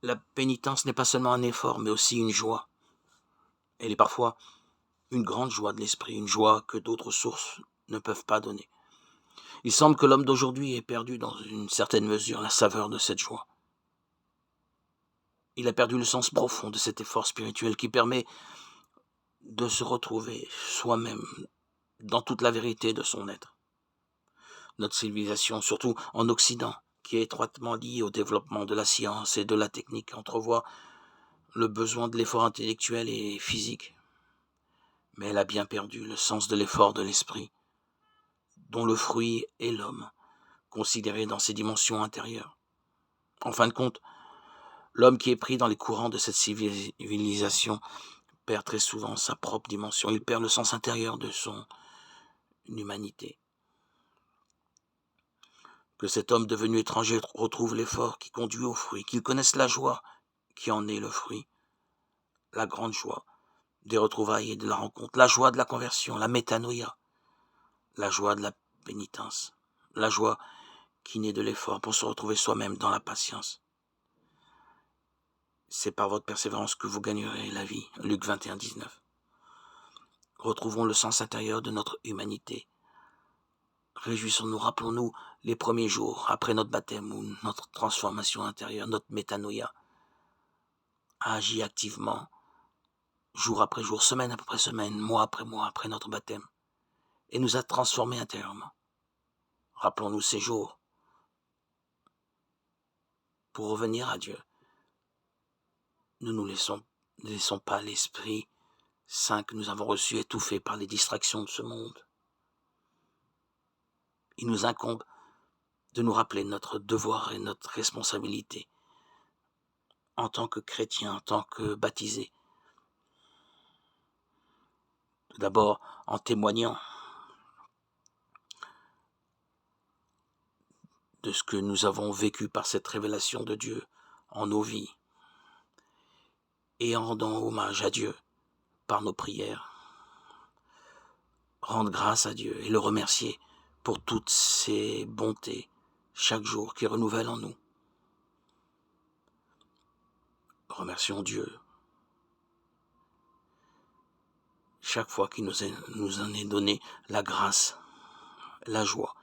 La pénitence n'est pas seulement un effort, mais aussi une joie. Elle est parfois une grande joie de l'esprit, une joie que d'autres sources ne peuvent pas donner. Il semble que l'homme d'aujourd'hui ait perdu dans une certaine mesure la saveur de cette joie. Il a perdu le sens profond de cet effort spirituel qui permet de se retrouver soi-même dans toute la vérité de son être. Notre civilisation, surtout en Occident, qui est étroitement liée au développement de la science et de la technique, entrevoit le besoin de l'effort intellectuel et physique. Mais elle a bien perdu le sens de l'effort de l'esprit, dont le fruit est l'homme, considéré dans ses dimensions intérieures. En fin de compte, l'homme qui est pris dans les courants de cette civilisation perd très souvent sa propre dimension. Il perd le sens intérieur de son humanité. Que cet homme devenu étranger retrouve l'effort qui conduit au fruit, qu'il connaisse la joie qui en est le fruit, la grande joie des retrouvailles et de la rencontre, la joie de la conversion, la métanoïa, la joie de la pénitence, la joie qui naît de l'effort pour se retrouver soi-même dans la patience. C'est par votre persévérance que vous gagnerez la vie. Luc 21, 19. Retrouvons le sens intérieur de notre humanité. Réjouissons-nous, rappelons-nous les premiers jours après notre baptême ou notre transformation intérieure, notre métanoïa a agi activement, jour après jour, semaine après semaine, mois après notre baptême, et nous a transformés intérieurement. Rappelons-nous ces jours pour revenir à Dieu. Ne nous laissons pas l'Esprit Saint que nous avons reçu étouffé par les distractions de ce monde. Il nous incombe de nous rappeler notre devoir et notre responsabilité en tant que chrétiens, en tant que baptisés. Tout d'abord en témoignant de ce que nous avons vécu par cette révélation de Dieu en nos vies et en rendant hommage à Dieu par nos prières. Rendre grâce à Dieu et le remercier pour toutes ses bontés chaque jour qui renouvellent en nous. Remercions Dieu chaque fois qu'il nous en est donné la grâce, la joie